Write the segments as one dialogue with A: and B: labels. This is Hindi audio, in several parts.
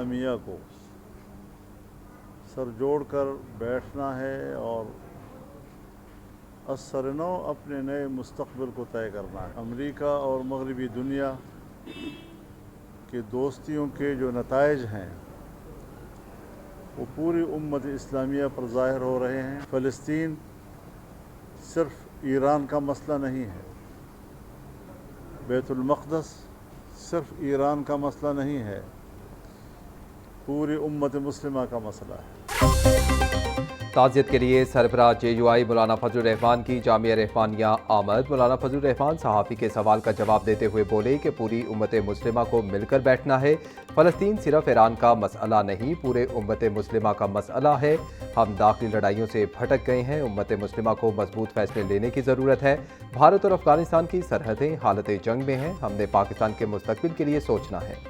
A: इस्लामिया को सर जोड़ कर बैठना है और असरनो अपने नए मुस्तक़बिल को तय करना है। अमेरिका और मगरबी दुनिया के दोस्तियों के जो नताइज हैं वो पूरी उम्मत इस्लामिया पर ज़ाहिर हो रहे हैं। फ़लस्तीन सिर्फ़ ईरान का मसला नहीं है, बैतुल मक़दस सिर्फ़ ईरान का मसला नहीं है, पूरी उम्मत मुस्लिमा का मसला है।
B: ताज़ियत के लिए सरबराह JUI मौलाना फजलुर रहमान की जामिया रहमानिया आमद। मौलाना फजलुर रहमान सहाफ़ी के सवाल का जवाब देते हुए बोले कि पूरी उम्मत मुस्लिमा को मिलकर बैठना है। फ़लस्तीन सिर्फ ईरान का मसला नहीं, पूरे उम्मत मुस्लिमा का मसला है। हम दाखिली लड़ाइयों से भटक गए हैं। उम्मत मुस्लिमा को मजबूत फैसले लेने की ज़रूरत है। भारत और अफगानिस्तान की सरहदें हालत जंग में हैं। हमने पाकिस्तान के मुस्तक़बिल के लिए सोचना है।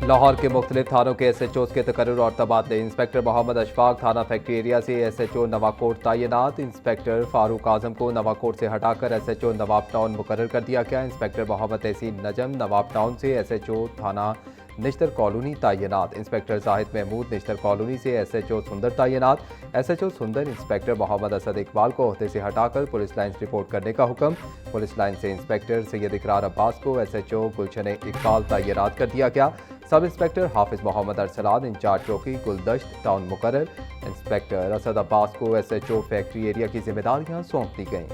B: लाहौर के मुख्तलिफ थानों के SHOs के तकर्रुर और तबादले। इंस्पेक्टर मोहम्मद अशफाक थाना फैक्ट्री एरिया से SHO नवाकोट तैनात। इंस्पेक्टर फारूक आजम को नवाकोट से हटाकर SHO नवाब टाउन मुकर्रर कर दिया गया। इंस्पेक्टर मोहम्मद तहसीन नजम नवाब टाउन से SHO थाना निश्तर कॉलोनी तैनात। इंस्पेक्टर जाहिद महमूद निश्तर कॉलोनी से SHO सुंदर तैनात। SHO सुंदर इंस्पेक्टर मोहम्मद असद इकबाल को ओहदे से हटाकर पुलिस लाइन रिपोर्ट करने का हुक्म। पुलिस लाइन से इंस्पेक्टर सैयद इकरार अब्बास को SHO गुलशन इकबाल तैनात कर दिया गया। सब इंस्पेक्टर हाफिज मोहम्मद अरसलान इंचार्ज चौकी गुलदश्त टाउन मुकर्रर। इंस्पेक्टर असद अब्बास को SHO फैक्ट्री एरिया की जिम्मेदारियां सौंप दी गईं।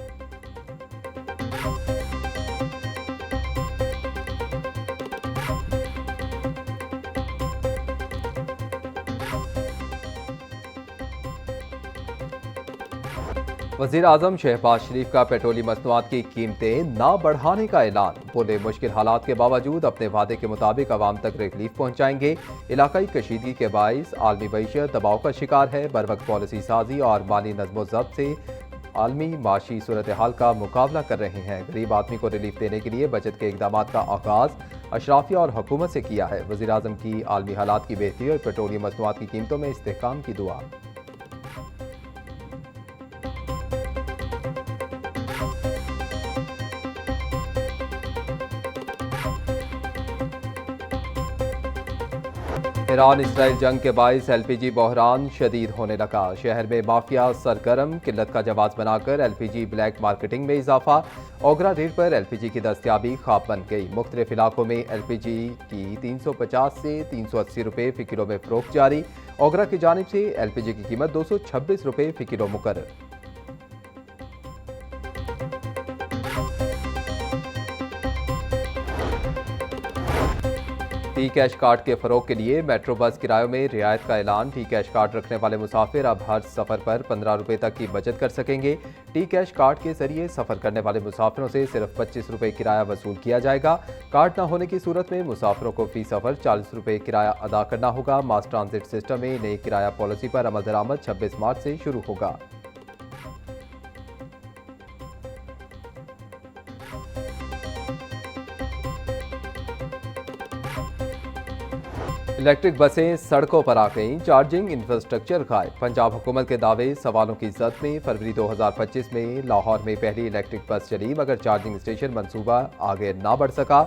B: वज़ीर आज़म शहबाज शरीफ का पेट्रोलियम मसनूआत की कीमतें ना बढ़ाने का ऐलान। बोले मुश्किल हालात के बावजूद अपने वादे के मुताबिक आवाम तक रिलीफ पहुँचाएंगे। इलाकाई कशीदगी के बाइस आलमी मईशत दबाव का शिकार है। बरवक्त पॉलिसी साजी और माली नज़्मो ज़ब्त से आलमी माशी सूरत हाल का मुकाबला कर रहे हैं। गरीब आदमी को रिलीफ देने के लिए बचत के इक़दामात का आगाज़ अशराफिया और हुकूमत से किया है। वज़ीर आज़म की आलमी हालात की बेहतरी और पेट्रोलियम मसनूआत की कीमतों में इस्तेहकाम की दुआ। ईरान इसराइल जंग के बाइस LPG बहरान शदीद होने लगा। शहर में माफिया सरगर्म, किल्लत का जवाब बनाकर LPG ब्लैक मार्केटिंग में इजाफा। ओगरा रेट पर LPG की दस्तियाबी ख्वाब बन गई। मुख्तलिफ इलाकों में LPG की 350 से 380 रुपये फ़ी किलो में फरोख्त जारी। ओगरा की जानिब से LPG की कीमत 226 रुपये फ़ी किलो मुकर्रर। टी कैश कार्ड के फरोग के लिए मेट्रो बस किरायों में रियायत का ऐलान। टी कैश कार्ड रखने वाले मुसाफिर अब हर सफ़र पर 15 रुपये तक की बचत कर सकेंगे। टी कैश कार्ड के जरिए सफ़र करने वाले मुसाफिरों से सिर्फ 25 रुपये किराया वसूल किया जाएगा। कार्ड न होने की सूरत में मुसाफिरों को फी सफ़र 40 रुपये किराया अदा करना होगा। मास ट्रांजिट सिस्टम में नई किराया पॉलिसी पर अमल दरामद 26 मार्च से शुरू होगा। इलेक्ट्रिक बसें सड़कों पर आ गईं, चार्जिंग इंफ्रास्ट्रक्चर गायब। पंजाब हुकूमत के दावे सवालों की जद में फरवरी 2025 में लाहौर में पहली इलेक्ट्रिक बस चली, मगर चार्जिंग स्टेशन मंसूबा आगे ना बढ़ सका।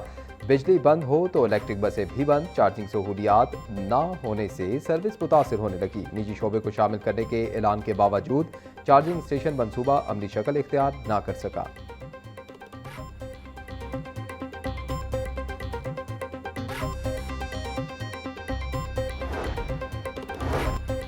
B: बिजली बंद हो तो इलेक्ट्रिक बसें भी बंद। चार्जिंग सहूलियात ना होने से सर्विस मुतासिर होने लगी। निजी शोबे को शामिल करने के ऐलान के बावजूद चार्जिंग स्टेशन मंसूबा अमली शक्ल इख्तियार ना कर सका।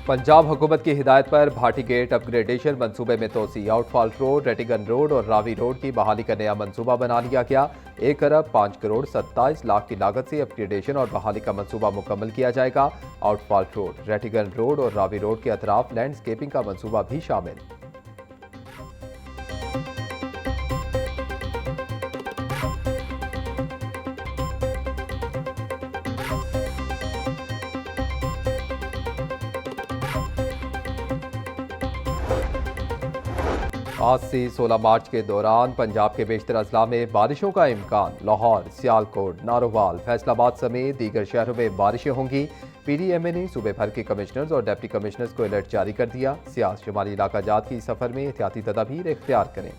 B: पंजाब हुकूमत की हिदायत पर भाटी गेट अपग्रेडेशन मंसूबे में तोसी। आउटफॉल रोड, रेटिगन रोड और रावी रोड की बहाली का नया मंसूबा बना लिया गया। 1 अरब 5 करोड़ 27 लाख की लागत से अपग्रेडेशन और बहाली का मंसूबा मुकम्मल किया जाएगा। आउटफॉल रोड, रेटिगन रोड और रावी रोड के अतराफ लैंडस्केपिंग का मंसूबा भी शामिल। आज से 16 मार्च के दौरान पंजाब के बेशतर अजला में बारिशों का इम्कान। लाहौर, सियालकोट, नारोवाल, फैसलाबाद समेत दीगर शहरों में बारिशें होंगी। PDMA ने सूबे भर के कमिश्नर्स और डिप्टी कमिश्नर्स को अलर्ट जारी कर दिया। सियाह शुमाली इलाका जात की सफर में एहतियाती तदाबीर इख्तियार करें।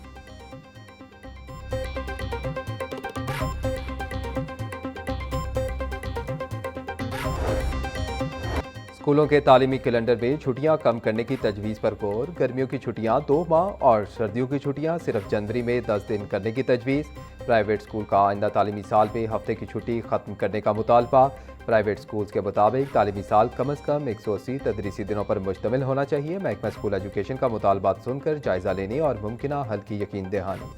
B: स्कूलों के तालीमी कैलेंडर में छुट्टियां कम करने की तजवीज़ पर गौर। गर्मियों की छुट्टियां 2 माह और सर्दियों की छुट्टियां सिर्फ जनवरी में 10 दिन करने की तजवीज़। प्राइवेट स्कूल का आइंदा तालीमी साल में हफ्ते की छुट्टी ख़त्म करने का मुतालबा। प्राइवेट स्कूल्स के मुताबिक तालीमी साल कम अज़ कम 180 तदरीसी दिनों पर मुश्तमिल होना चाहिए। महकमा स्कूल एजुकेशन का मुतालबात सुनकर जायज़ा लेने और मुमकिन हल की यकीन दहानी।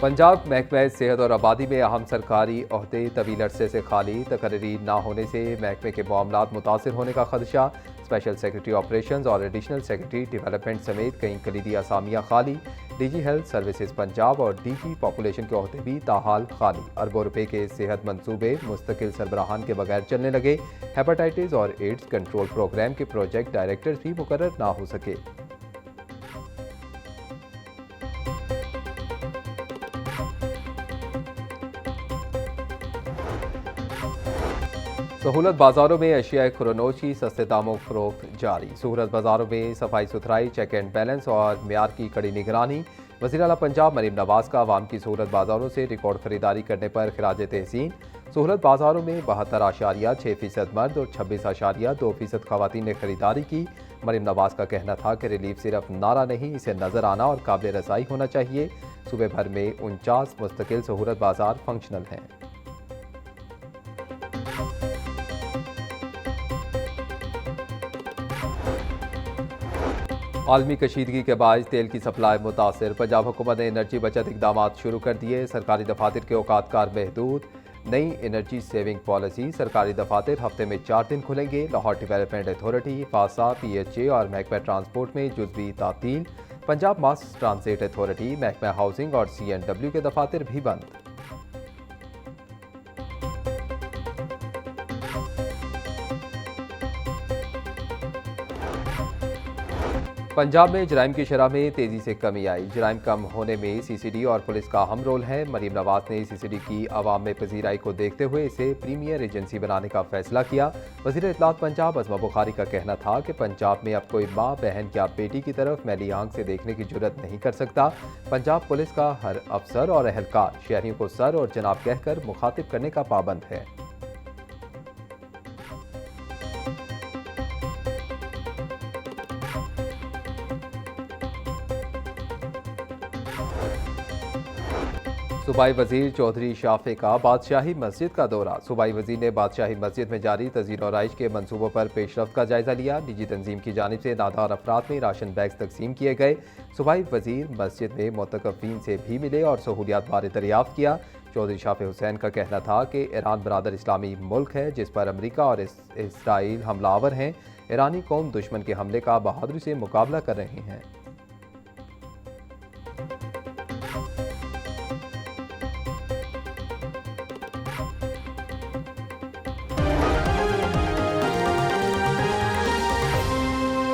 B: पंजाब महकमा सेहत और आबादी में अहम सरकारी ओहदे तवील अरसे से खाली। तकर्री ना होने से महकमे के मामलात मुतासिर होने का खदशा। स्पेशल सेक्रेटरी ऑपरेशंस और एडिशनल सेक्रेटरी डेवलपमेंट समेत कई कलीदी असामियाँ खाली। DG हेल्थ सर्विसेज पंजाब और DG पॉपुलेशन के ओहदे भी ताहाल खाली। अरबों रुपए के सेहत मंसूबे मुस्तकिल सरबराहान के बगैर चलने लगे। हेपेटाइटिस और एड्स कंट्रोल प्रोग्राम के प्रोजेक्ट डायरेक्टर्स भी मुकर्रर ना हो सके। सहूलत बाजारों में अशिया खुरनोश की सस्ते दामों फरोख्त जारी। सहूलत बाजारों में सफाई सुथराई, चेक एंड बैलेंस और म्यार की कड़ी निगरानी। वज़ीर आला पंजाब मरीम नवाज का अवाम की सहूलत बाजारों से रिकॉर्ड खरीदारी करने पर खिराज तहसीन। सहूलत बाजारों में 72.6% मर्द और 26.2% खवातीन ने खरीदारी की। मरीम नवाज का कहना था कि रिलीफ सिर्फ नारा नहीं, इसे नजर आना और काबिल रसाई होना चाहिए। सूबे भर में 49 मुस्तकिल सहूलत बाजार फंक्शनल हैं। आलमी कशीदगी के बायस तेल की सप्लाई मुतासिर। पंजाब हुकूमत ने एनर्जी बचत इकदाम शुरू कर दिए। सरकारी दफातर के औकात कार महदूद। नई एनर्जी सेविंग पॉलिसी। सरकारी दफातर हफ्ते में 4 दिन खुलेंगे। Lahore development authority, fossa, PHA और महकमा ट्रांसपोर्ट में जुज़वी तातील। पंजाब मास ट्रांसिट अथॉरिटी, महकमा हाउसिंग और CNW के दफातर भी बंद। पंजाब में जराइम की शरह में तेजी से कमी आई। जराइम कम होने में CCD और पुलिस का अहम रोल है। मरीम नवाज ने CCD की आवाम में पजीराई को देखते हुए इसे प्रीमियर एजेंसी बनाने का फैसला किया। वज़ीर इत्तलात पंजाब अज़मा बुखारी का कहना था कि पंजाब में अब कोई माँ, बहन या बेटी की तरफ मैली आंख से देखने की जुर्रत नहीं कर सकता। पंजाब पुलिस का हर अफसर और एहलकार शहरियों को सर और जनाब कहकर मुखातिब करने का पाबंद है। सूबाई वजीर चौधरी शाफे का बादशाही मस्जिद का दौरा। सूबाई वजीर ने बादशाही मस्जिद में जारी तज़ीर और आइश के मनसूबों पर पेशरफ्त का जायजा लिया। निजी तंजीम की जानिब से नादार अफराद में राशन बैग्स तकसीम किए गए। सूबाई वजीर मस्जिद में मुतकफ़ीन से भी मिले और सहूलियात बारे दरियाफ्त किया। चौधरी शाफे हुसैन का कहना था कि ईरान बरादर इस्लामी मुल्क है जिस पर अमरीका और इसराइल हमलावर हैं। ईरानी कौम दुश्मन के हमले का बहादुरी से मुकाबला कर रहे हैं।